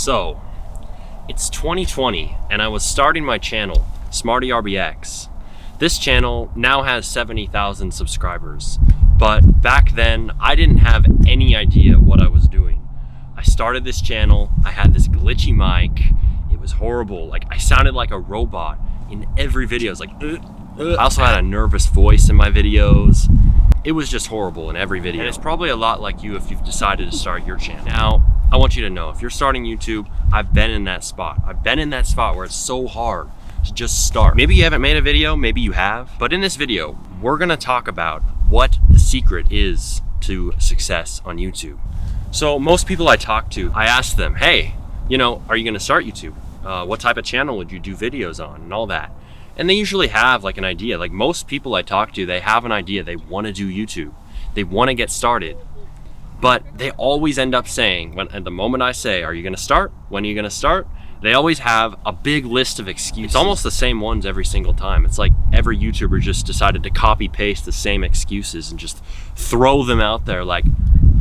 So, it's 2020 and I was starting my channel, SmartyRBX. This channel now has 70,000 subscribers, but back then I didn't have any idea what I was doing. I started this channel, I had this glitchy mic, it was horrible, like I sounded like a robot in every video. It's like, I also had a nervous voice in my videos. It was just horrible in every video. And it's probably a lot like you if you've decided to start your channel. Now, I want you to know, if you're starting YouTube, I've been in that spot. I've been in that spot where it's so hard to just start. Maybe you haven't made a video, maybe you have. But in this video, we're gonna talk about what the secret is to success on YouTube. So most people I talk to, I ask them, hey, you know, are you gonna start YouTube? What type of channel would you do videos on and all that? And they usually have like an idea. Like most people I talk to, they have an idea. They wanna do YouTube. They wanna get started. But they always end up saying, at the moment I say, are you gonna start? When are you gonna start? They always have a big list of excuses. It's almost the same ones every single time. It's like every YouTuber just decided to copy paste the same excuses and just throw them out there like,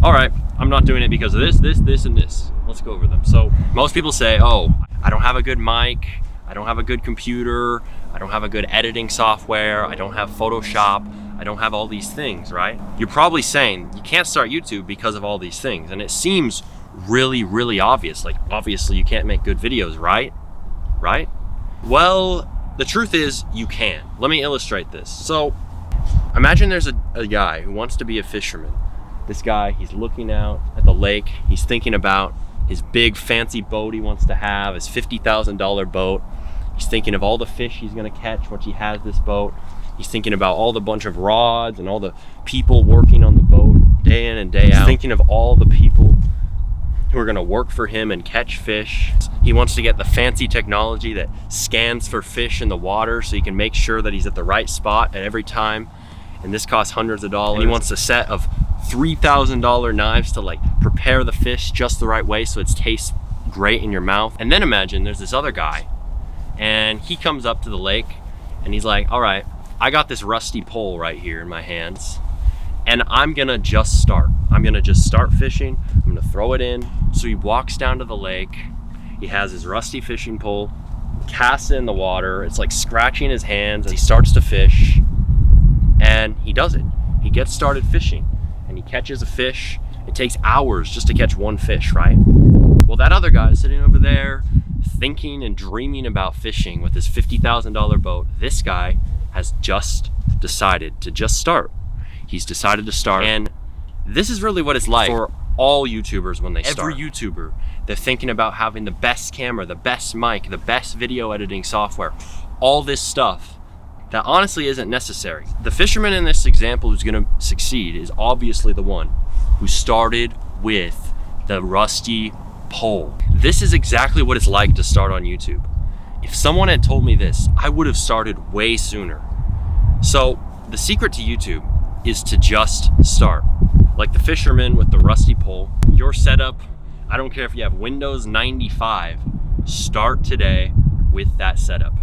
all right, I'm not doing it because of this, and this. Let's go over them. So most people say, oh, I don't have a good mic, I don't have a good computer, I don't have a good editing software, I don't have Photoshop, I don't have all these things, right? You're probably saying you can't start YouTube because of all these things. And it seems really, really obvious. Like obviously you can't make good videos, right? Right? Well, the truth is you can. Let me illustrate this. So imagine there's a guy who wants to be a fisherman. This guy, he's looking out at the lake. He's thinking about his big fancy boat he wants to have, his $50,000 boat. He's thinking of all the fish he's gonna catch once he has this boat. He's thinking about all the bunch of rods and all the people working on the boat day in and day out. He's thinking of all the people who are gonna work for him and catch fish. He wants to get the fancy technology that scans for fish in the water so he can make sure that he's at the right spot at every time. And this costs hundreds of dollars. And he wants a set of $3,000 knives to like prepare the fish just the right way so it tastes great in your mouth. And then imagine there's this other guy and he comes up to the lake and he's like, all right, I got this rusty pole right here in my hands and I'm gonna just start. I'm gonna just start fishing. I'm gonna throw it in. So he walks down to the lake. He has his rusty fishing pole, casts it in the water. It's like scratching his hands as he starts to fish, and he does it. He gets started fishing and he catches a fish. It takes hours just to catch one fish, right? Well, that other guy is sitting over there thinking and dreaming about fishing with his $50,000 boat. This guy has just decided to just start. He's decided to start. And this is really what it's like for all YouTubers when they start. Every YouTuber, they're thinking about having the best camera, the best mic, the best video editing software, all this stuff that honestly isn't necessary. The fisherman in this example who's gonna succeed is obviously the one who started with the rusty pole. This is exactly what it's like to start on YouTube. If someone had told me this, I would have started way sooner. So the secret to YouTube is to just start. Like the fisherman with the rusty pole, your setup, I don't care if you have Windows 95, start today with that setup.